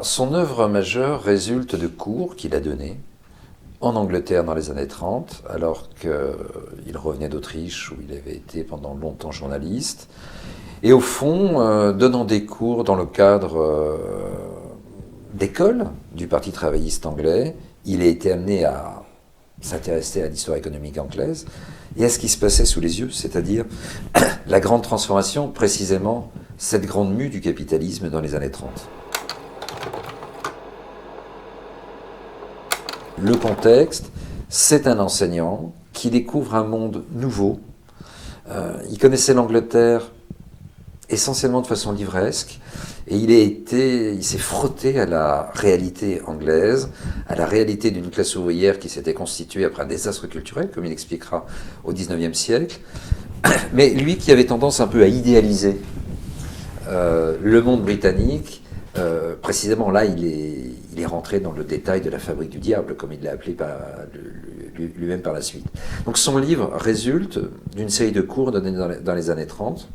son œuvre majeure résulte de cours qu'il a donnés en Angleterre dans les années 30, alors qu'il revenait d'Autriche où il avait été pendant longtemps journaliste. Et au fond, donnant des cours dans le cadre d'école du Parti travailliste anglais, il a été amené à s'intéresser à l'histoire économique anglaise et à ce qui se passait sous les yeux, c'est-à-dire la grande transformation, précisément cette grande mue du capitalisme dans les années 30. Le contexte, c'est un enseignant qui découvre un monde nouveau. Il connaissait l'Angleterre essentiellement de façon livresque, et il s'est frotté à la réalité anglaise, à la réalité d'une classe ouvrière qui s'était constituée après un désastre culturel, comme il expliquera au XIXe siècle, mais lui qui avait tendance un peu à idéaliser le monde britannique, précisément là il est rentré dans le détail de la fabrique du diable, comme il l'a appelé lui-même par la suite. Donc son livre résulte d'une série de cours donnés dans les années 30,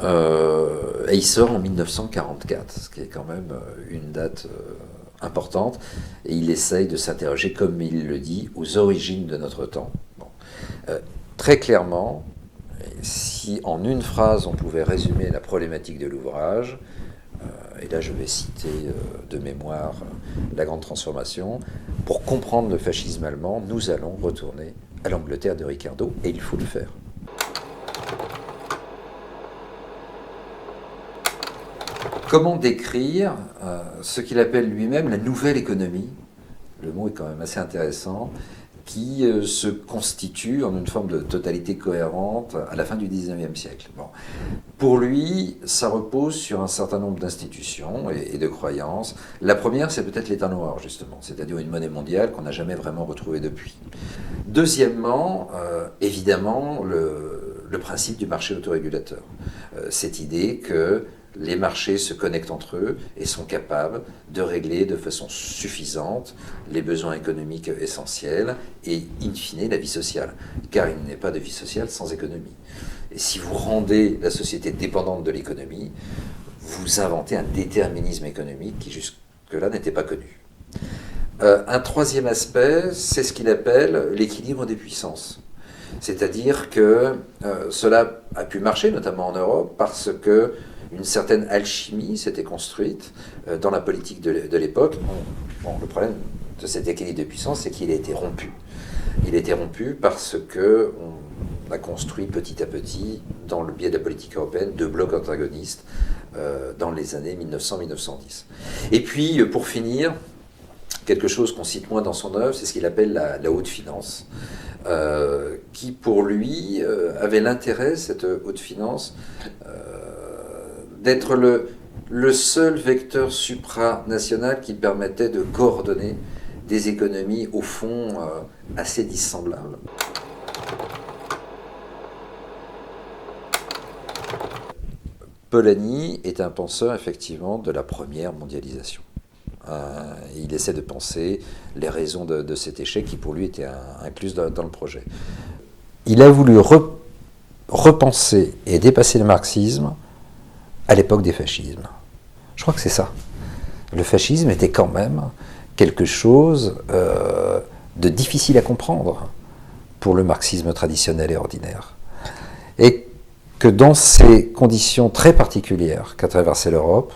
et il sort en 1944, ce qui est quand même une date importante, et il essaye de s'interroger, comme il le dit, aux origines de notre temps. Bon. Très clairement, si en une phrase on pouvait résumer la problématique de l'ouvrage, et là je vais citer de mémoire La Grande Transformation, pour comprendre le fascisme allemand, nous allons retourner à l'Angleterre de Ricardo, et il faut le faire. Comment décrire ce qu'il appelle lui-même la nouvelle économie, le mot est quand même assez intéressant, qui se constitue en une forme de totalité cohérente à la fin du XIXe siècle. Bon. Pour lui, ça repose sur un certain nombre d'institutions et de croyances. La première, c'est peut-être l'État noir, justement, c'est-à-dire une monnaie mondiale qu'on n'a jamais vraiment retrouvée depuis. Deuxièmement, évidemment, le principe du marché autorégulateur. Cette idée que les marchés se connectent entre eux et sont capables de régler de façon suffisante les besoins économiques essentiels et, in fine, la vie sociale. Car il n'est pas de vie sociale sans économie. Et si vous rendez la société dépendante de l'économie, vous inventez un déterminisme économique qui jusque-là n'était pas connu. Un troisième aspect, c'est ce qu'il appelle l'équilibre des puissances. C'est-à-dire que cela a pu marcher, notamment en Europe, parce que une certaine alchimie s'était construite dans la politique de l'époque. Bon, le problème de cet équilibre de puissance, c'est qu'il a été rompu. Il a été rompu parce qu'on a construit petit à petit, dans le biais de la politique européenne, deux blocs antagonistes dans les années 1900-1910. Et puis, pour finir, quelque chose qu'on cite moins dans son œuvre, c'est ce qu'il appelle la haute finance, qui pour lui avait l'intérêt, cette haute finance, d'être le seul vecteur supranational qui permettait de coordonner des économies au fond assez dissemblables. Polanyi est un penseur effectivement de la première mondialisation. Il essaie de penser les raisons de cet échec qui pour lui était incluse dans le projet. Il a voulu repenser et dépasser le marxisme à l'époque des fascismes. Je crois que c'est ça. Le fascisme était quand même quelque chose de difficile à comprendre pour le marxisme traditionnel et ordinaire. Et que dans ces conditions très particulières qu'a traversé l'Europe,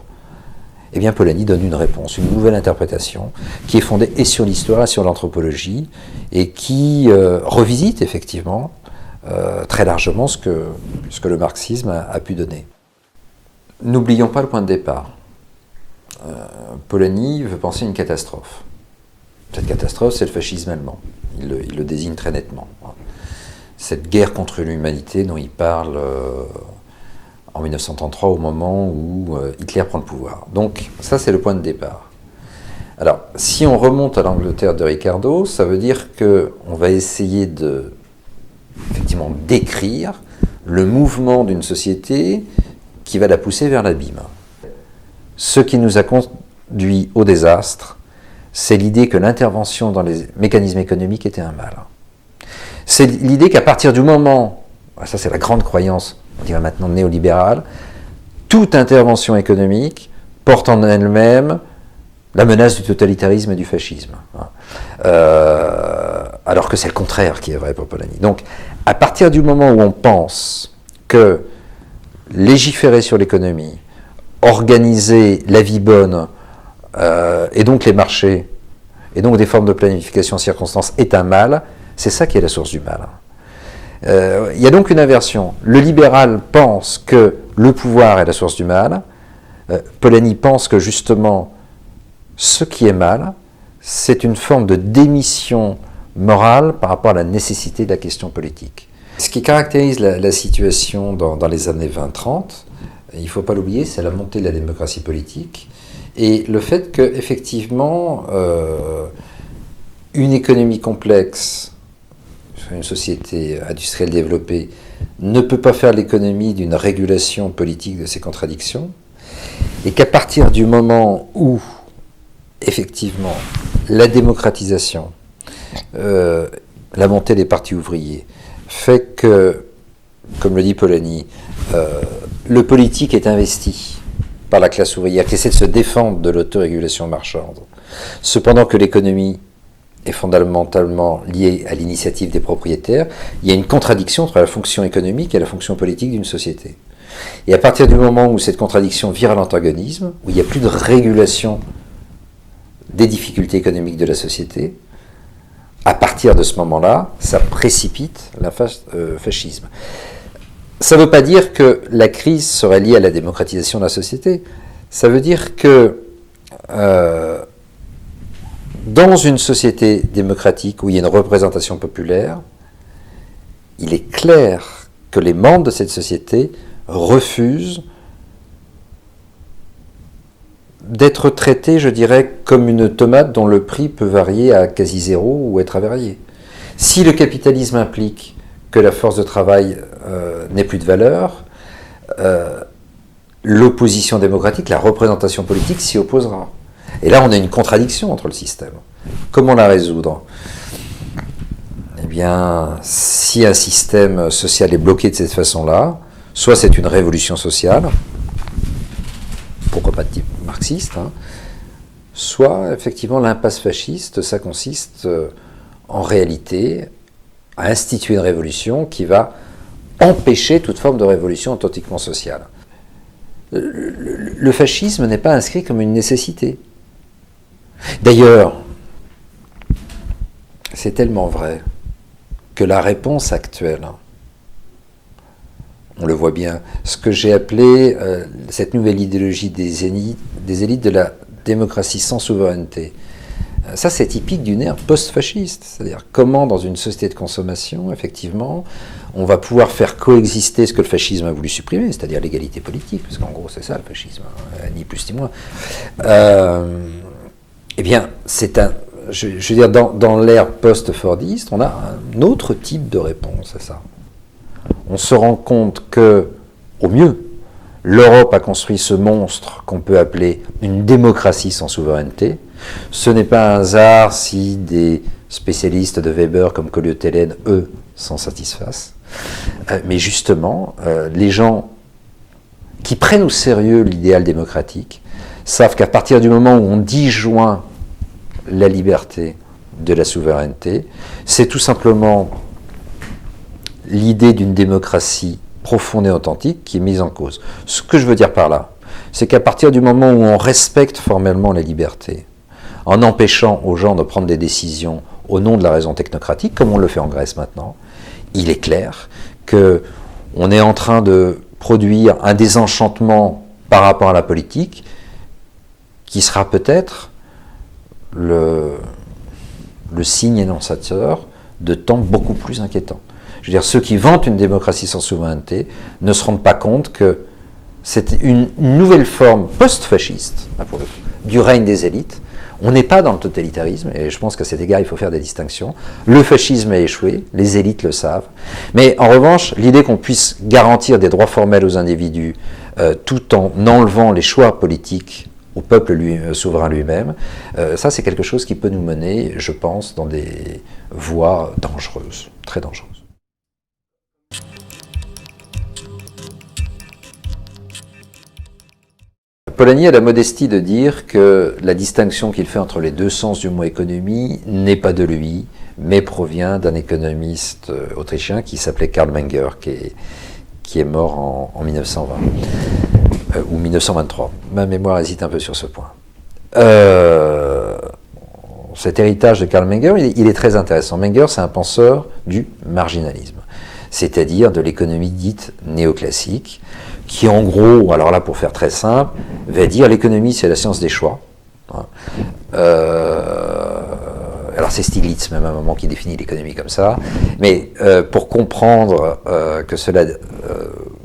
eh bien Polanyi donne une réponse, une nouvelle interprétation qui est fondée et sur l'histoire et sur l'anthropologie et qui revisite effectivement très largement ce que le marxisme a pu donner. N'oublions pas le point de départ. Polanyi veut penser une catastrophe. Cette catastrophe, c'est le fascisme allemand. Il le désigne très nettement. Cette guerre contre l'humanité dont il parle en 1933, au moment où Hitler prend le pouvoir. Donc, ça, c'est le point de départ. Alors, si on remonte à l'Angleterre de Ricardo, ça veut dire qu'on va essayer effectivement, décrire le mouvement d'une société qui va la pousser vers l'abîme. Ce qui nous a conduit au désastre, c'est l'idée que l'intervention dans les mécanismes économiques était un mal. C'est l'idée qu'à partir du moment, ça c'est la grande croyance, on dirait maintenant néolibérale, toute intervention économique porte en elle-même la menace du totalitarisme et du fascisme. Alors que c'est le contraire qui est vrai pour Polanyi. Donc, à partir du moment où on pense que légiférer sur l'économie, organiser la vie bonne, et donc les marchés, et donc des formes de planification en circonstances est un mal, c'est ça qui est la source du mal. Il y a donc une inversion. Le libéral pense que le pouvoir est la source du mal. Polanyi pense que justement, ce qui est mal, c'est une forme de démission morale par rapport à la nécessité de la question politique. Ce qui caractérise la situation dans les années 20-30, il ne faut pas l'oublier, c'est la montée de la démocratie politique et le fait qu'effectivement, une économie complexe, une société industrielle développée, ne peut pas faire l'économie d'une régulation politique de ses contradictions, et qu'à partir du moment où, effectivement, la démocratisation, la montée des partis ouvriers, fait que, comme le dit Polanyi, le politique est investi par la classe ouvrière, qui essaie de se défendre de l'autorégulation marchande, cependant que l'économie est fondamentalement liée à l'initiative des propriétaires, il y a une contradiction entre la fonction économique et la fonction politique d'une société. Et à partir du moment où cette contradiction vire à l'antagonisme, où il n'y a plus de régulation des difficultés économiques de la société, à partir de ce moment-là, ça précipite le fascisme. Ça ne veut pas dire que la crise serait liée à la démocratisation de la société. Ça veut dire que dans une société démocratique où il y a une représentation populaire, il est clair que les membres de cette société refusent d'être traités, je dirais, comme une tomate dont le prix peut varier à quasi zéro ou être avarié. Si le capitalisme implique que la force de travail n'ait plus de valeur, l'opposition démocratique, la représentation politique s'y opposera. Et là, on a une contradiction entre le système. Comment la résoudre ? Eh bien, si un système social est bloqué de cette façon-là, soit c'est une révolution sociale, pourquoi pas de type marxiste, soit effectivement l'impasse fasciste, ça consiste en réalité à instituer une révolution qui va empêcher toute forme de révolution authentiquement sociale. Le fascisme n'est pas inscrit comme une nécessité. D'ailleurs, c'est tellement vrai que la réponse actuelle, on le voit bien, ce que j'ai appelé cette nouvelle idéologie des élites de la démocratie sans souveraineté, ça c'est typique d'une ère post-fasciste, c'est-à-dire comment dans une société de consommation, effectivement, on va pouvoir faire coexister ce que le fascisme a voulu supprimer, c'est-à-dire l'égalité politique, parce qu'en gros c'est ça le fascisme, ni plus ni moins. Eh bien, je veux dire, dans l'ère post-fordiste, on a un autre type de réponse à ça. On se rend compte que, au mieux, l'Europe a construit ce monstre qu'on peut appeler une démocratie sans souveraineté. Ce n'est pas un hasard si des spécialistes de Weber comme Colliot-Hélène, eux, s'en satisfassent. Mais justement, les gens qui prennent au sérieux l'idéal démocratique savent qu'à partir du moment où on disjoint la liberté de la souveraineté, c'est tout simplement l'idée d'une démocratie profonde et authentique qui est mise en cause. Ce que je veux dire par là, c'est qu'à partir du moment où on respecte formellement la liberté, en empêchant aux gens de prendre des décisions au nom de la raison technocratique, comme on le fait en Grèce maintenant, il est clair qu'on est en train de produire un désenchantement par rapport à la politique qui sera peut-être le signe énonciateur de temps beaucoup plus inquiétants. Je veux dire, ceux qui vantent une démocratie sans souveraineté ne se rendent pas compte que c'est une nouvelle forme post-fasciste, pour le coup, du règne des élites. On n'est pas dans le totalitarisme, et je pense qu'à cet égard, il faut faire des distinctions. Le fascisme a échoué, les élites le savent. Mais en revanche, l'idée qu'on puisse garantir des droits formels aux individus tout en enlevant les choix politiques au peuple souverain lui-même, ça c'est quelque chose qui peut nous mener, je pense, dans des voies dangereuses, très dangereuses. Polanyi a la modestie de dire que la distinction qu'il fait entre les deux sens du mot économie n'est pas de lui, mais provient d'un économiste autrichien qui s'appelait Karl Menger, qui est mort en 1920, ou 1923. Ma mémoire hésite un peu sur ce point. Cet héritage de Karl Menger, il est très intéressant. Menger, c'est un penseur du marginalisme, c'est-à-dire de l'économie dite néoclassique, qui en gros, alors là pour faire très simple, va dire l'économie c'est la science des choix. Alors c'est Stiglitz même à un moment qui définit l'économie comme ça, mais pour comprendre que cela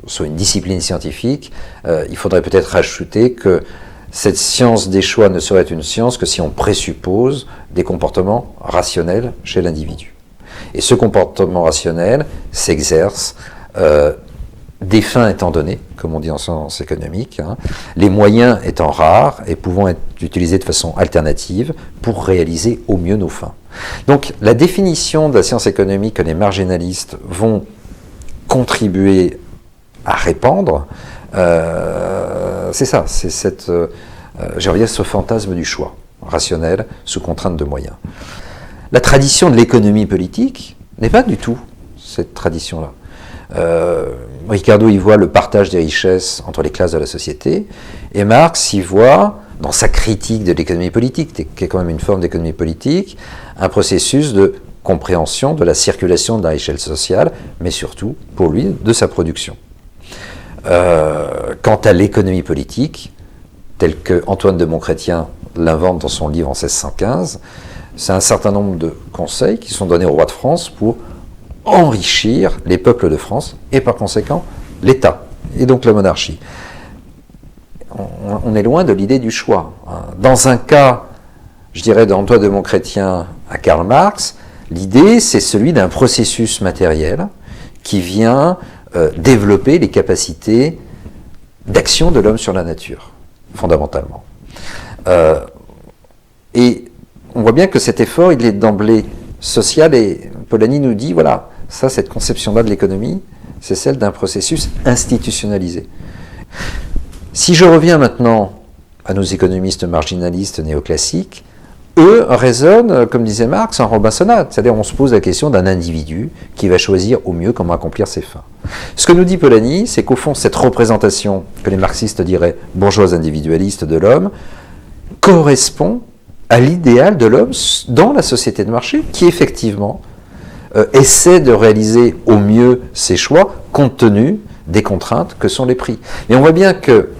soit une discipline scientifique, il faudrait peut-être rajouter que cette science des choix ne serait une science que si on présuppose des comportements rationnels chez l'individu. Et ce comportement rationnel s'exerce des fins étant données, comme on dit en sciences économiques, les moyens étant rares et pouvant être utilisés de façon alternative pour réaliser au mieux nos fins. Donc la définition de la science économique que les marginalistes vont contribuer à répandre, c'est ça, c'est cette, j'ai envie de dire, ce fantasme du choix rationnel sous contrainte de moyens. La tradition de l'économie politique n'est pas du tout cette tradition-là. Ricardo y voit le partage des richesses entre les classes de la société, et Marx y voit, dans sa critique de l'économie politique, qui est quand même une forme d'économie politique, un processus de compréhension de la circulation de la richesse sociale, mais surtout, pour lui, de sa production. Quant à l'économie politique, telle que Antoine de Montchrétien l'invente dans son livre en 1615, c'est un certain nombre de conseils qui sont donnés au roi de France pour enrichir les peuples de France et par conséquent l'État et donc la monarchie. On est loin de l'idée du choix. Dans un cas, je dirais d'Antoine de Montchrétien à Karl Marx, l'idée c'est celui d'un processus matériel qui vient développer les capacités d'action de l'homme sur la nature, fondamentalement. Et on voit bien que cet effort, il est d'emblée social, et Polanyi nous dit, voilà, ça, cette conception-là de l'économie, c'est celle d'un processus institutionnalisé. Si je reviens maintenant à nos économistes marginalistes néoclassiques, eux raisonnent, comme disait Marx, en Robinsonade, c'est-à-dire on se pose la question d'un individu qui va choisir au mieux comment accomplir ses fins. Ce que nous dit Polanyi, c'est qu'au fond, cette représentation que les marxistes diraient bourgeoise individualiste de l'homme correspond à l'idéal de l'homme dans la société de marché qui effectivement essaie de réaliser au mieux ses choix compte tenu des contraintes que sont les prix. Et on voit bien que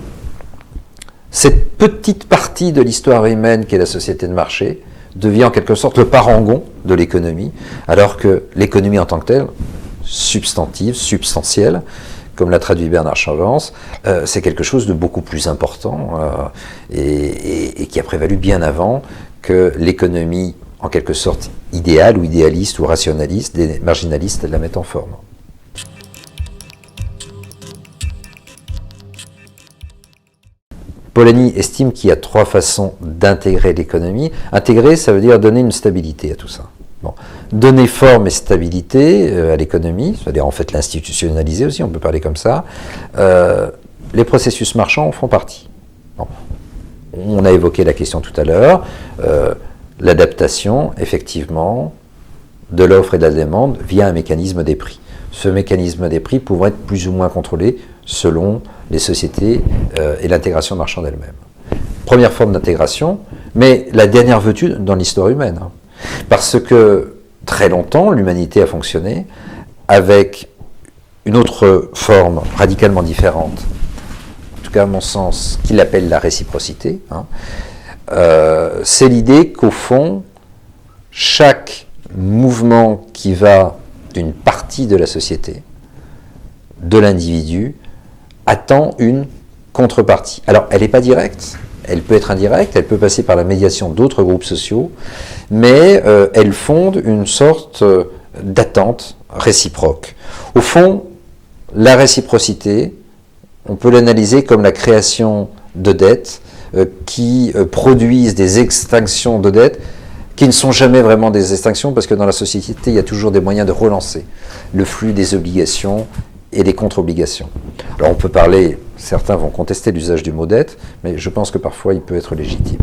cette petite partie de l'histoire humaine qu'est la société de marché devient en quelque sorte le parangon de l'économie, alors que l'économie en tant que telle, substantive, substantielle, comme l'a traduit Bernard Chavance, c'est quelque chose de beaucoup plus important et qui a prévalu bien avant que l'économie en quelque sorte idéale ou idéaliste ou rationaliste des marginalistes la mettent en forme. Polanyi estime qu'il y a trois façons d'intégrer l'économie. Intégrer, ça veut dire donner une stabilité à tout ça. Bon. Donner forme et stabilité à l'économie, c'est-à-dire en fait l'institutionnaliser aussi, on peut parler comme ça. Les processus marchands en font partie. Bon. On a évoqué la question tout à l'heure, l'adaptation, effectivement, de l'offre et de la demande via un mécanisme des prix. Ce mécanisme des prix pouvant être plus ou moins contrôlé selon les sociétés et l'intégration marchande elle-même. Première forme d'intégration, mais la dernière vertu dans l'histoire humaine. Parce que très longtemps, l'humanité a fonctionné avec une autre forme radicalement différente, en tout cas à mon sens, qu'il appelle la réciprocité. C'est l'idée qu'au fond, chaque mouvement qui va d'une partie de la société, de l'individu, attend une contrepartie. Alors, elle n'est pas directe, elle peut être indirecte, elle peut passer par la médiation d'autres groupes sociaux, mais elle fonde une sorte d'attente réciproque. Au fond, la réciprocité, on peut l'analyser comme la création de dettes qui produisent des extinctions de dettes qui ne sont jamais vraiment des extinctions parce que dans la société, il y a toujours des moyens de relancer le flux des obligations et des contre-obligations. Alors on peut parler Certains vont contester l'usage du mot dette, mais je pense que parfois il peut être légitime.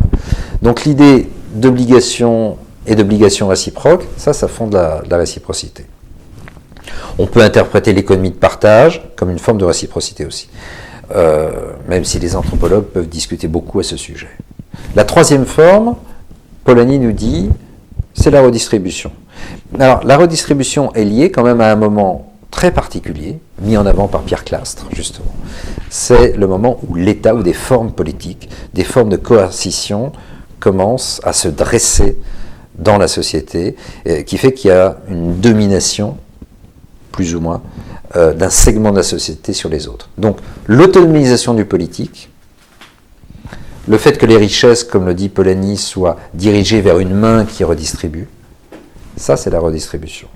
Donc l'idée d'obligation et d'obligation réciproque, ça fonde la réciprocité. On peut interpréter l'économie de partage comme une forme de réciprocité aussi, même si les anthropologues peuvent discuter beaucoup à ce sujet. La troisième forme, Polanyi nous dit, c'est la redistribution. Alors, la redistribution est liée quand même à un moment très particulier, mis en avant par Pierre Clastres, justement. C'est le moment où l'État, ou des formes politiques, des formes de coercition commencent à se dresser dans la société, qui fait qu'il y a une domination, plus ou moins, d'un segment de la société sur les autres. Donc, l'autonomisation du politique, le fait que les richesses, comme le dit Polanyi, soient dirigées vers une main qui redistribue, ça c'est la redistribution.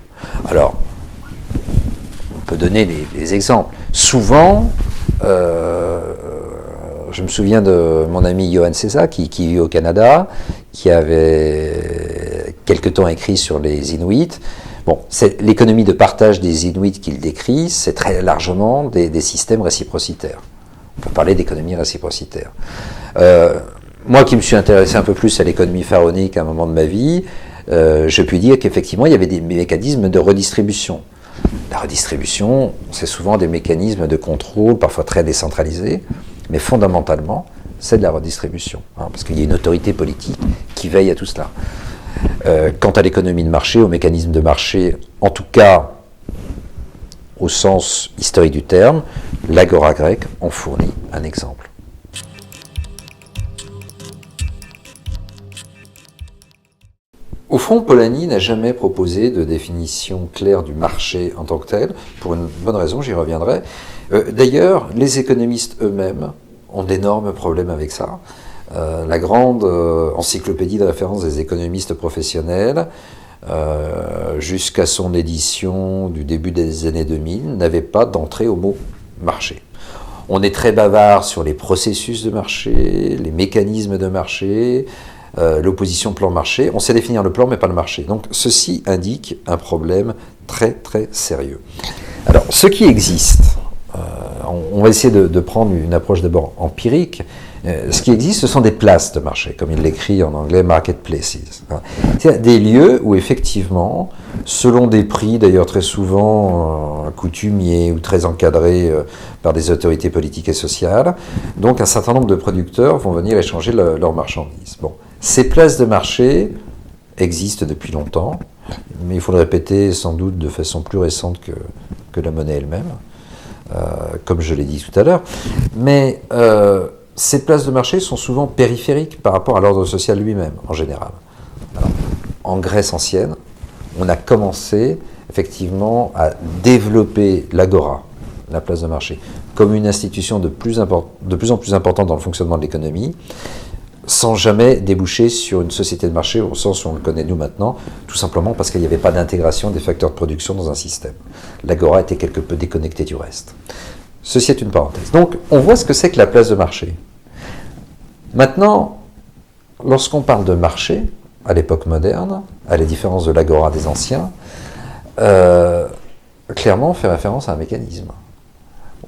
Alors, on peut donner des exemples. Souvent, je me souviens de mon ami Johan César, qui vit au Canada, qui avait quelque temps écrit sur les Inuits. Bon, c'est l'économie de partage des Inuits qu'il décrit, c'est très largement des systèmes réciprocitaires. On peut parler d'économie réciprocitaire. Moi qui me suis intéressé un peu plus à l'économie pharaonique à un moment de ma vie, je puis dire qu'effectivement il y avait des mécanismes de redistribution. La redistribution, c'est souvent des mécanismes de contrôle, parfois très décentralisés, mais fondamentalement, c'est de la redistribution, parce qu'il y a une autorité politique qui veille à tout cela. Quant à l'économie de marché, au mécanisme de marché, en tout cas au sens historique du terme, l'agora grecque en fournit un exemple. Au fond, Polanyi n'a jamais proposé de définition claire du marché en tant que tel, pour une bonne raison, j'y reviendrai. D'ailleurs, les économistes eux-mêmes ont d'énormes problèmes avec ça. La grande encyclopédie de référence des économistes professionnels, jusqu'à son édition du début des années 2000, n'avait pas d'entrée au mot marché. On est très bavard sur les processus de marché, les mécanismes de marché, l'opposition plan-marché. On sait définir le plan, mais pas le marché. Donc, ceci indique un problème très, très sérieux. Alors, ce qui existe, on va essayer de prendre une approche d'abord empirique. Ce qui existe, ce sont des places de marché, comme il l'écrit en anglais, marketplaces. C'est des lieux où, effectivement, selon des prix, d'ailleurs très souvent coutumiers ou très encadrés par des autorités politiques et sociales, donc un certain nombre de producteurs vont venir échanger leurs marchandises. Bon. Ces places de marché existent depuis longtemps, mais il faut le répéter sans doute de façon plus récente que la monnaie elle-même, comme je l'ai dit tout à l'heure. Mais ces places de marché sont souvent périphériques par rapport à l'ordre social lui-même, en général. Alors, en Grèce ancienne, on a commencé effectivement à développer l'agora, la place de marché, comme une institution de plus en plus importante dans le fonctionnement de l'économie, sans jamais déboucher sur une société de marché au sens où on le connaît nous maintenant, tout simplement parce qu'il n'y avait pas d'intégration des facteurs de production dans un système. L'agora était quelque peu déconnectée du reste. Ceci est une parenthèse. Donc, on voit ce que c'est que la place de marché. Maintenant, lorsqu'on parle de marché, à l'époque moderne, à la différence de l'agora des anciens, clairement, on fait référence à un mécanisme.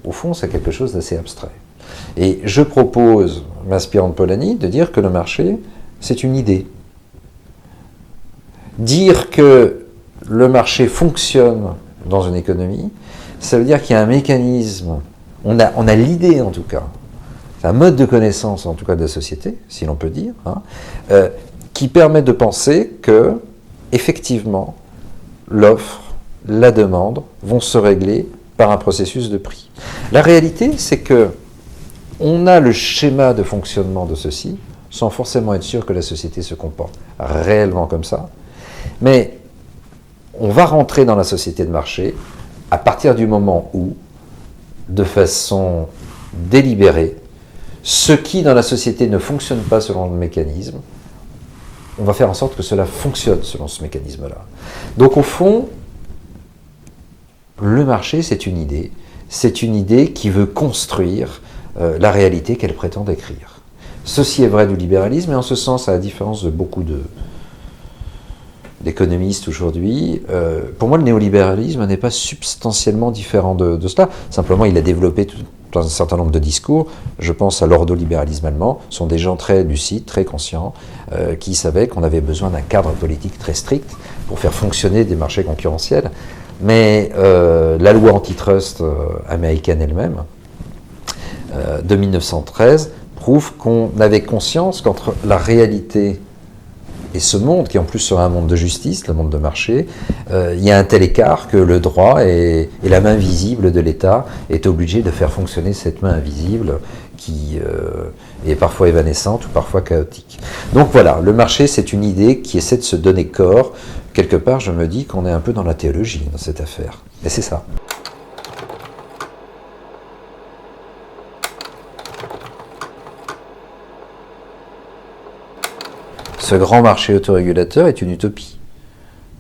Au fond, c'est quelque chose d'assez abstrait. Et je propose, m'inspirant de Polanyi, de dire que le marché, c'est une idée. Dire que le marché fonctionne dans une économie, ça veut dire qu'il y a un mécanisme, on a l'idée en tout cas, un mode de connaissance en tout cas de la société, si l'on peut dire, qui permet de penser que, effectivement, l'offre, la demande vont se régler par un processus de prix. La réalité, c'est que on a le schéma de fonctionnement de ceci, sans forcément être sûr que la société se comporte réellement comme ça, mais on va rentrer dans la société de marché à partir du moment où, de façon délibérée, ce qui dans la société ne fonctionne pas selon le mécanisme, on va faire en sorte que cela fonctionne selon ce mécanisme-là. Donc au fond, le marché, c'est une idée qui veut construire la réalité qu'elle prétend décrire. Ceci est vrai du libéralisme, et en ce sens, à la différence de beaucoup d'économistes aujourd'hui, pour moi le néolibéralisme n'est pas substantiellement différent de cela. Simplement, il a développé dans un certain nombre de discours, je pense à l'ordolibéralisme allemand, sont des gens très lucides, très conscients, qui savaient qu'on avait besoin d'un cadre politique très strict pour faire fonctionner des marchés concurrentiels. Mais la loi antitrust américaine elle-même, de 1913, prouve qu'on avait conscience qu'entre la réalité et ce monde, qui en plus sera un monde de justice, le monde de marché, il y a un tel écart que le droit et la main visible de l'État est obligé de faire fonctionner cette main invisible qui est parfois évanescente ou parfois chaotique. Donc voilà, le marché, c'est une idée qui essaie de se donner corps. Quelque part, je me dis qu'on est un peu dans la théologie dans cette affaire. Et c'est ça. Ce grand marché autorégulateur est une utopie.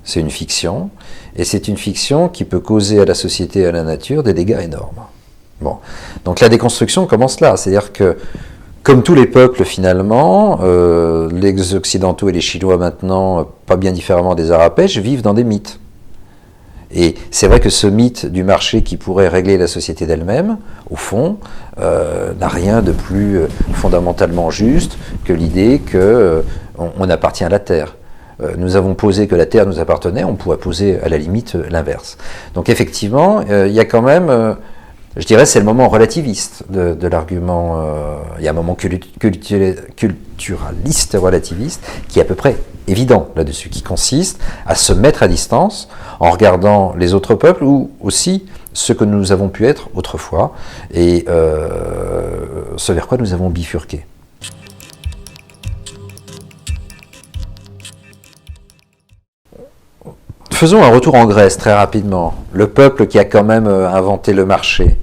C'est une fiction, et c'est une fiction qui peut causer à la société et à la nature des dégâts énormes. Bon. Donc la déconstruction commence là, c'est-à-dire que, comme tous les peuples finalement, les Occidentaux et les Chinois maintenant, pas bien différemment des Arapèches, vivent dans des mythes. Et c'est vrai que ce mythe du marché qui pourrait régler la société d'elle-même, au fond, n'a rien de plus fondamentalement juste que l'idée qu'on appartient à la Terre. Nous avons posé que la Terre nous appartenait, on pourrait poser à la limite l'inverse. Donc effectivement, il y a quand même, je dirais, c'est le moment relativiste de l'argument, il y a un moment culturaliste relativiste qui est à peu près évident là-dessus, qui consiste à se mettre à distance en regardant les autres peuples ou aussi ce que nous avons pu être autrefois et ce vers quoi nous avons bifurqué. Faisons un retour en Grèce très rapidement. Le peuple qui a quand même inventé le marché,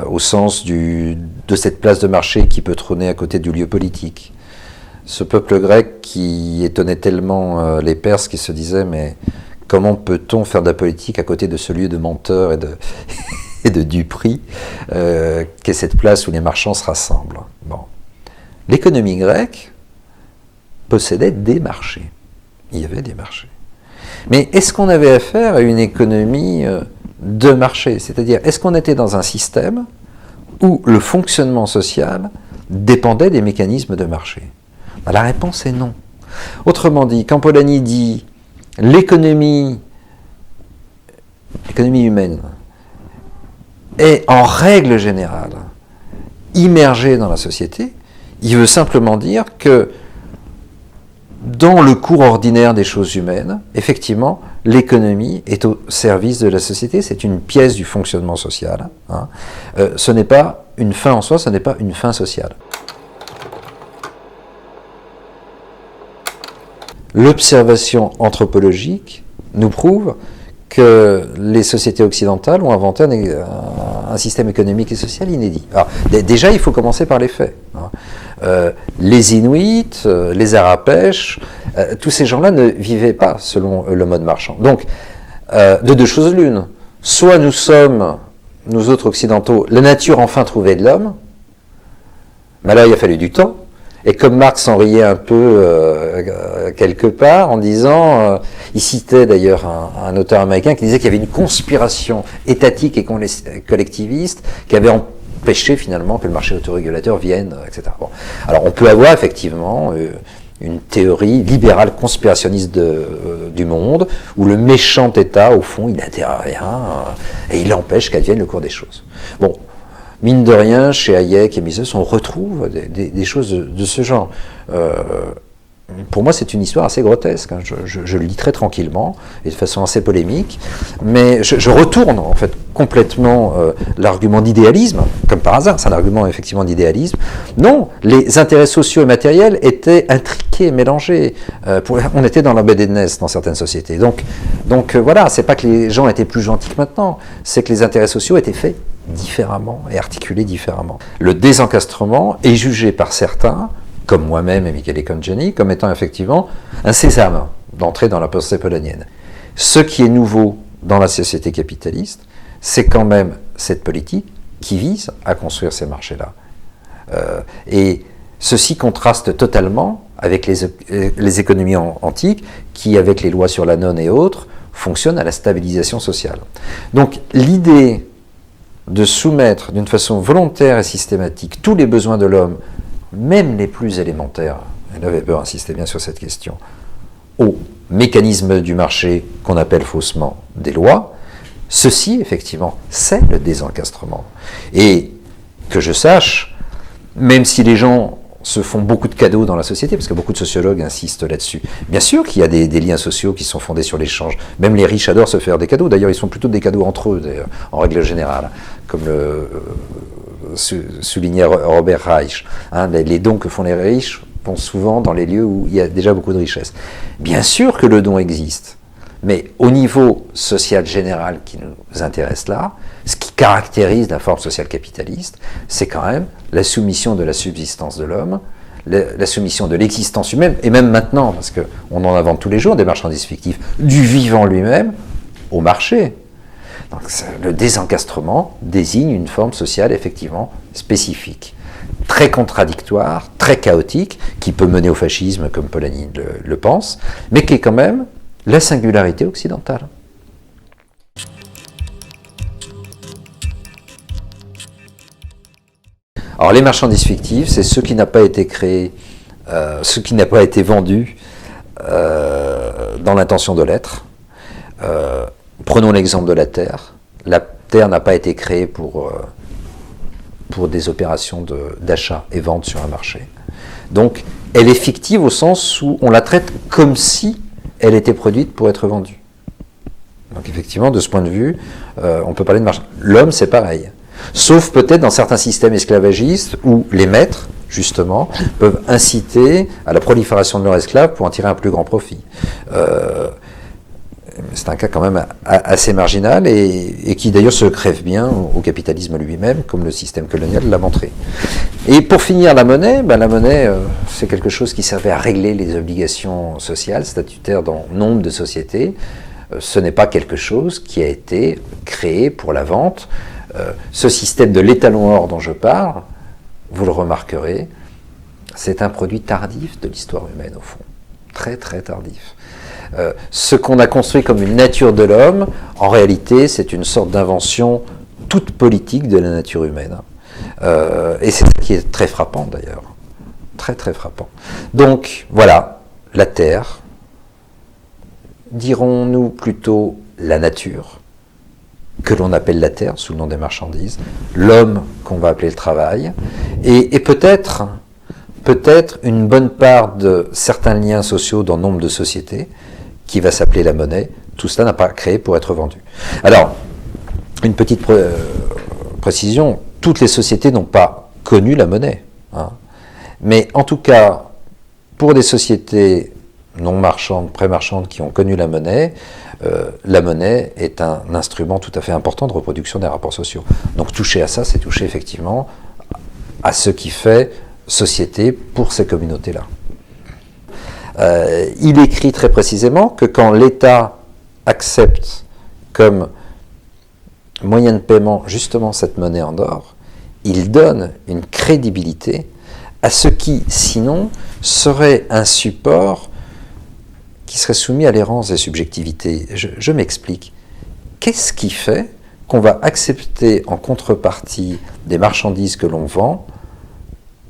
au sens de cette place de marché qui peut trôner à côté du lieu politique. Ce peuple grec qui étonnait tellement les Perses qui se disaient « mais comment peut-on faire de la politique à côté de ce lieu de menteurs et de duperies qu'est cette place où les marchands se rassemblent ?» Bon. L'économie grecque possédait des marchés. Il y avait des marchés. Mais est-ce qu'on avait affaire à une économie de marché? C'est-à-dire, est-ce qu'on était dans un système où le fonctionnement social dépendait des mécanismes de marché? La réponse est non. Autrement dit, quand Polanyi dit l'économie humaine est en règle générale immergée dans la société, il veut simplement dire que dans le cours ordinaire des choses humaines, effectivement, l'économie est au service de la société, c'est une pièce du fonctionnement social. Hein. Ce n'est pas une fin en soi, ce n'est pas une fin sociale. L'observation anthropologique nous prouve que les sociétés occidentales ont inventé un système économique et social inédit. Alors, déjà, il faut commencer par les faits. Les Inuits, les Arapèches, tous ces gens-là ne vivaient pas selon le mode marchand. Donc, de deux choses l'une. Soit nous sommes, nous autres occidentaux, la nature enfin trouvée de l'homme, mais là il a fallu du temps. Et comme Marx s'en riait un peu quelque part en disant, il citait d'ailleurs un auteur américain qui disait qu'il y avait une conspiration étatique et collectiviste qui avait empêché finalement que le marché autorégulateur vienne, etc. Bon. Alors on peut avoir effectivement une théorie libérale conspirationniste du monde où le méchant État, au fond, il n'intéresse à rien et il empêche qu'advienne le cours des choses. Bon. Mine de rien, chez Hayek et Mises, on retrouve des choses de ce genre. Pour moi, c'est une histoire assez grotesque. Hein. Je le lis très tranquillement et de façon assez polémique. Mais je retourne en fait complètement l'argument d'idéalisme, comme par hasard, c'est un argument effectivement d'idéalisme. Non, les intérêts sociaux et matériels étaient intriqués, mélangés. On était dans l'embeddedness dans certaines sociétés. Donc voilà, c'est pas que les gens étaient plus gentils que maintenant, c'est que les intérêts sociaux étaient faits différemment et articulés différemment. Le désencastrement est jugé par certains, comme moi-même et Michele Congeni, comme étant effectivement un sésame d'entrer dans la pensée polanyienne. Ce qui est nouveau dans la société capitaliste, c'est quand même cette politique qui vise à construire ces marchés-là. Et ceci contraste totalement avec les économies antiques qui, avec les lois sur la nonne et autres, fonctionnent à la stabilisation sociale. Donc l'idée de soumettre d'une façon volontaire et systématique tous les besoins de l'homme, même les plus élémentaires, et là Weber insistait bien sur cette question, aux mécanismes du marché qu'on appelle faussement des lois, ceci, effectivement, c'est le désencastrement. Et que je sache, même si les gens se font beaucoup de cadeaux dans la société, parce que beaucoup de sociologues insistent là-dessus. Bien sûr qu'il y a des liens sociaux qui sont fondés sur l'échange. Même les riches adorent se faire des cadeaux. D'ailleurs, ils font plutôt des cadeaux entre eux, en règle générale, comme le soulignait Robert Reich. Hein, les dons que font les riches vont souvent dans les lieux où il y a déjà beaucoup de richesse. Bien sûr que le don existe, mais au niveau social général qui nous intéresse là, ce qui caractérise la forme sociale capitaliste, c'est quand même la soumission de la subsistance de l'homme, la soumission de l'existence humaine, et même maintenant, parce qu'on en invente tous les jours des marchandises fictives, du vivant lui-même au marché. Donc, le désencastrement désigne une forme sociale effectivement spécifique, très contradictoire, très chaotique, qui peut mener au fascisme comme Polanyi le pense, mais qui est quand même la singularité occidentale. Alors les marchandises fictives, c'est ce qui n'a pas été créé, ce qui n'a pas été vendu dans l'intention de l'être. Prenons l'exemple de la Terre. La Terre n'a pas été créée pour des opérations d'achat et vente sur un marché. Donc elle est fictive au sens où on la traite comme si elle était produite pour être vendue. Donc effectivement, de ce point de vue, on peut parler de marché. L'homme, c'est pareil. Sauf peut-être dans certains systèmes esclavagistes où les maîtres, justement, peuvent inciter à la prolifération de leurs esclaves pour en tirer un plus grand profit. C'est un cas quand même assez marginal et qui d'ailleurs se crève bien au capitalisme lui-même, comme le système colonial l'a montré. Et pour finir, la monnaie, c'est quelque chose qui servait à régler les obligations sociales, statutaires dans nombre de sociétés. Ce n'est pas quelque chose qui a été créé pour la vente. Ce système de l'étalon or dont je parle, vous le remarquerez, c'est un produit tardif de l'histoire humaine au fond, très très tardif. Ce qu'on a construit comme une nature de l'homme, en réalité, c'est une sorte d'invention toute politique de la nature humaine. Et c'est ce qui est très frappant d'ailleurs, très très frappant. Donc voilà, la Terre, dirons-nous plutôt la nature, que l'on appelle la Terre sous le nom des marchandises, l'homme qu'on va appeler le travail, et peut-être une bonne part de certains liens sociaux dans nombre de sociétés, qui va s'appeler la monnaie. Tout cela n'a pas créé pour être vendu. Alors, une petite précision, toutes les sociétés n'ont pas connu la monnaie. Hein. Mais en tout cas, pour des sociétés non marchandes, pré-marchandes qui ont connu la monnaie est un instrument tout à fait important de reproduction des rapports sociaux. Donc toucher à ça, c'est toucher effectivement à ce qui fait société pour ces communautés-là. Il écrit très précisément que quand l'État accepte comme moyen de paiement justement cette monnaie en or, il donne une crédibilité à ce qui, sinon, serait un support qui serait soumis à l'errance des subjectivités. Je m'explique. Qu'est-ce qui fait qu'on va accepter en contrepartie des marchandises que l'on vend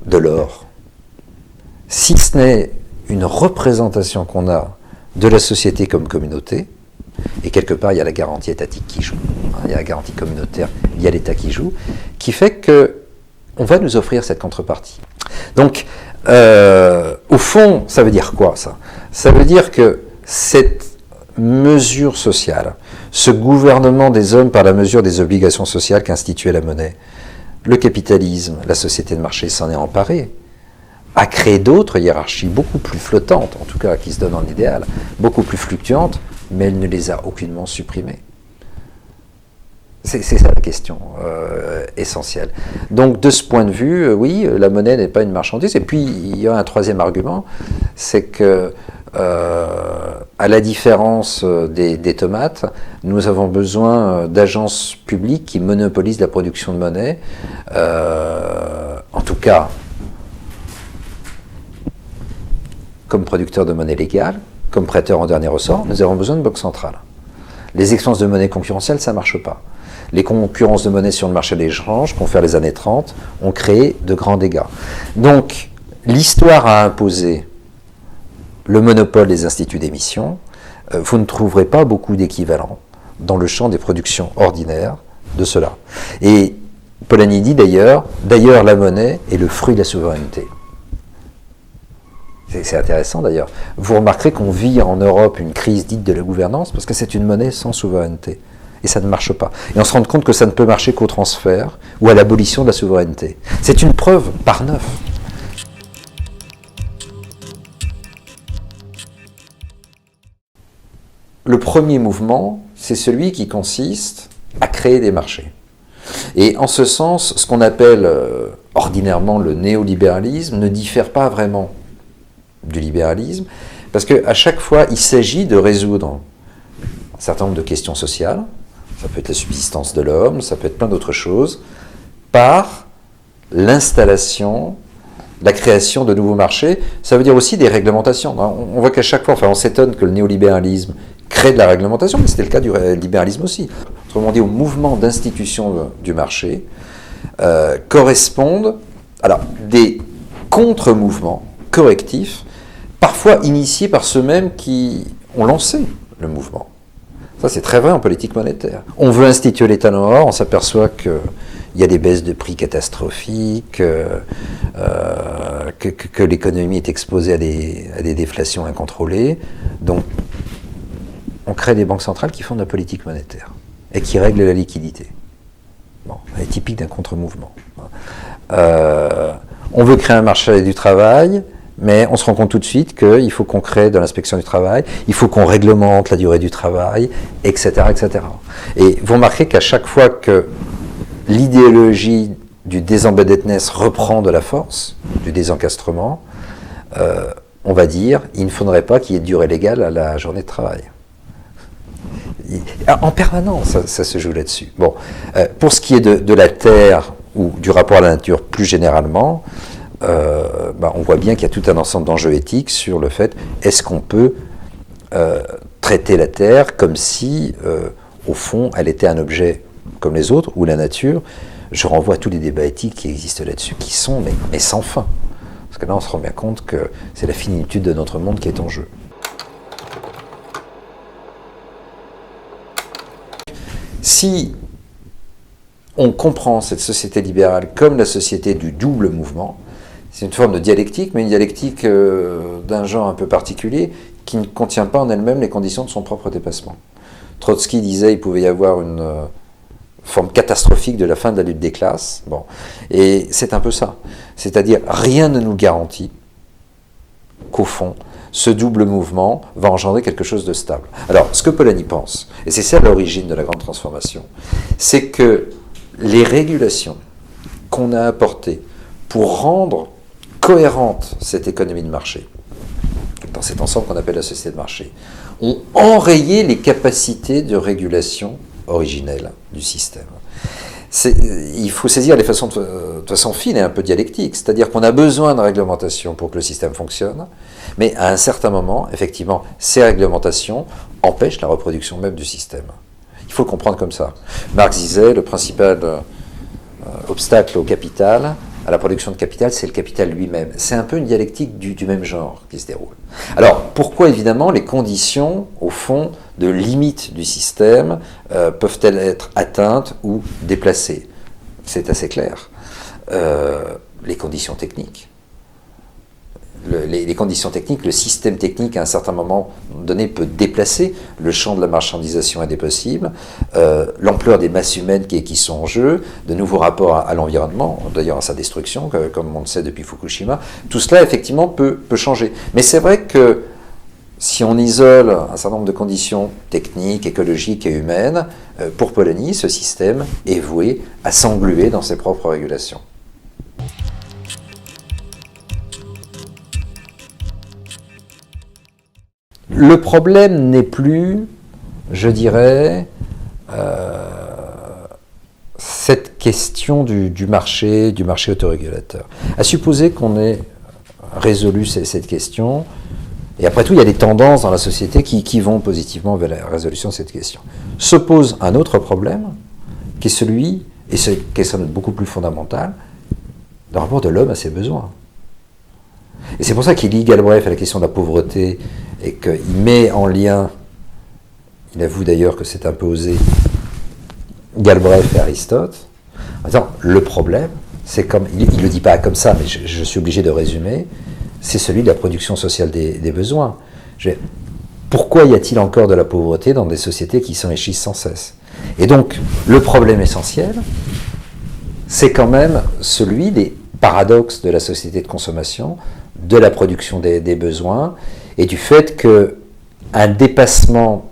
de l'or? Si ce n'est une représentation qu'on a de la société comme communauté, et quelque part il y a la garantie étatique qui joue, hein, il y a la garantie communautaire, il y a l'État qui joue, qui fait qu'on va nous offrir cette contrepartie. Donc, au fond, ça veut dire quoi ça? Ça veut dire que cette mesure sociale, ce gouvernement des hommes par la mesure des obligations sociales qu'instituait la monnaie, le capitalisme, la société de marché s'en est emparé, a créé d'autres hiérarchies beaucoup plus flottantes, en tout cas qui se donnent en idéal, beaucoup plus fluctuantes, mais elle ne les a aucunement supprimées. C'est ça la question essentielle. Donc de ce point de vue, oui, la monnaie n'est pas une marchandise. Et puis il y a un troisième argument, c'est que à la différence des tomates, nous avons besoin d'agences publiques qui monopolisent la production de monnaie. En tout cas, comme producteur de monnaie légale, comme prêteur en dernier ressort, nous avons besoin de banques centrales. Les expenses de monnaie concurrentielle, ça ne marche pas. Les concurrences de monnaie sur le marché des échanges qu'ont fait les années 30 ont créé de grands dégâts. Donc, l'histoire a imposé le monopole des instituts d'émission. Vous ne trouverez pas beaucoup d'équivalents dans le champ des productions ordinaires de cela. Et Polanyi dit d'ailleurs, la monnaie est le fruit de la souveraineté. C'est intéressant d'ailleurs. Vous remarquerez qu'on vit en Europe une crise dite de la gouvernance parce que c'est une monnaie sans souveraineté. Et ça ne marche pas. Et on se rend compte que ça ne peut marcher qu'au transfert ou à l'abolition de la souveraineté. C'est une preuve par neuf. Le premier mouvement, c'est celui qui consiste à créer des marchés. Et en ce sens, ce qu'on appelle ordinairement le néolibéralisme ne diffère pas vraiment du libéralisme, parce qu'à chaque fois, il s'agit de résoudre un certain nombre de questions sociales, ça peut être la subsistance de l'homme, ça peut être plein d'autres choses, par l'installation, la création de nouveaux marchés. Ça veut dire aussi des réglementations. On voit qu'à chaque fois, on s'étonne que le néolibéralisme crée de la réglementation, mais c'était le cas du libéralisme aussi. Autrement dit, au mouvement d'institution du marché correspondent des contre-mouvements correctifs, parfois initiés par ceux-mêmes qui ont lancé le mouvement. Ça, c'est très vrai en politique monétaire. On veut instituer l'État noir, on s'aperçoit qu'il y a des baisses de prix catastrophiques, que l'économie est exposée à des déflations incontrôlées. Donc, on crée des banques centrales qui font de la politique monétaire et qui règlent la liquidité. Bon, c'est typique d'un contre-mouvement. On veut créer un marché du travail, mais on se rend compte tout de suite qu'il faut qu'on crée de l'inspection du travail, il faut qu'on réglemente la durée du travail, etc., etc. Et vous remarquez qu'à chaque fois que l'idéologie du désembeddedness reprend de la force, du désencastrement, on va dire il ne faudrait pas qu'il y ait de durée légale à la journée de travail. En permanence, ça se joue là-dessus. Bon, pour ce qui est de la Terre ou du rapport à la nature plus généralement, on voit bien qu'il y a tout un ensemble d'enjeux éthiques sur le fait, est-ce qu'on peut traiter la Terre comme si, au fond, elle était un objet comme les autres, ou la nature. Je renvoie à tous les débats éthiques qui existent là-dessus, qui sont mais sans fin. Parce que là, on se rend bien compte que c'est la finitude de notre monde qui est en jeu. Si on comprend cette société libérale comme la société du double mouvement, c'est une forme de dialectique, mais une dialectique d'un genre un peu particulier qui ne contient pas en elle-même les conditions de son propre dépassement. Trotsky disait qu'il pouvait y avoir une forme catastrophique de la fin de la lutte des classes. Bon. Et c'est un peu ça. C'est-à-dire, rien ne nous garantit qu'au fond, ce double mouvement va engendrer quelque chose de stable. Alors, ce que Polanyi pense, et c'est ça l'origine de la grande transformation, c'est que les régulations qu'on a apportées pour rendre cohérente cette économie de marché, dans cet ensemble qu'on appelle la société de marché, ont enrayé les capacités de régulation originelles du système. Il faut saisir les façons de façon fine et un peu dialectique, c'est-à-dire qu'on a besoin de réglementation pour que le système fonctionne, mais à un certain moment, effectivement, ces réglementations empêchent la reproduction même du système. Il faut le comprendre comme ça. Marx disait, le principal obstacle au capital, à la production de capital, c'est le capital lui-même. C'est un peu une dialectique du même genre qui se déroule. Alors, pourquoi évidemment les conditions, au fond, de limite du système peuvent-elles être atteintes ou déplacées? C'est assez clair. Les conditions techniques. Les conditions techniques, le système technique à un certain moment donné peut déplacer, le champ de la marchandisation est des possibles, l'ampleur des masses humaines qui sont en jeu, de nouveaux rapports à l'environnement, d'ailleurs à sa destruction, comme on le sait depuis Fukushima, tout cela effectivement peut changer. Mais c'est vrai que si on isole un certain nombre de conditions techniques, écologiques et humaines, pour Polanyi, ce système est voué à s'engluer dans ses propres régulations. Le problème n'est plus, je dirais, cette question du marché autorégulateur. À supposer qu'on ait résolu cette question, et après tout, il y a des tendances dans la société qui vont positivement vers la résolution de cette question. Se pose un autre problème, qui est celui, et c'est qui est sans doute beaucoup plus fondamental, le rapport de l'homme à ses besoins. Et c'est pour ça qu'il lie Galbraith à la question de la pauvreté, et qu'il met en lien, il avoue d'ailleurs que c'est un peu osé, Galbraith et Aristote. Attends, le problème, c'est comme, il ne le dit pas comme ça, mais je suis obligé de résumer, c'est celui de la production sociale des besoins. Pourquoi y a-t-il encore de la pauvreté dans des sociétés qui s'enrichissent sans cesse? Et donc, le problème essentiel, c'est quand même celui des paradoxes de la société de consommation, de la production des besoins, et du fait qu'un dépassement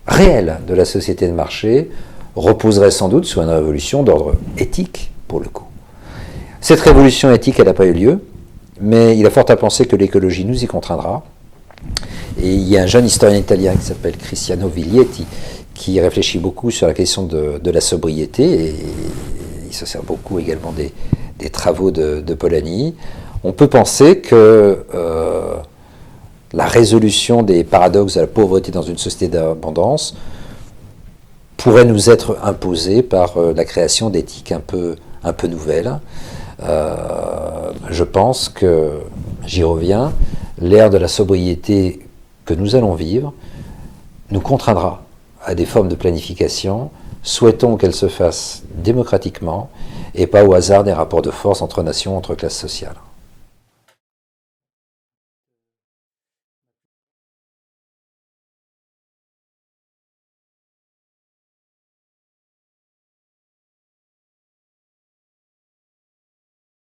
réel de la société de marché reposerait sans doute sur une révolution d'ordre éthique, pour le coup. Cette révolution éthique, elle n'a pas eu lieu, mais il a fort à penser que l'écologie nous y contraindra. Et il y a un jeune historien italien qui s'appelle Cristiano Viglietti, qui réfléchit beaucoup sur la question de la sobriété, et il se sert beaucoup également des travaux de Polanyi. On peut penser que la résolution des paradoxes de la pauvreté dans une société d'abondance pourrait nous être imposée par la création d'éthiques un peu nouvelles. Je pense que, j'y reviens, l'ère de la sobriété que nous allons vivre nous contraindra à des formes de planification. Souhaitons qu'elles se fassent démocratiquement et pas au hasard des rapports de force entre nations, entre classes sociales.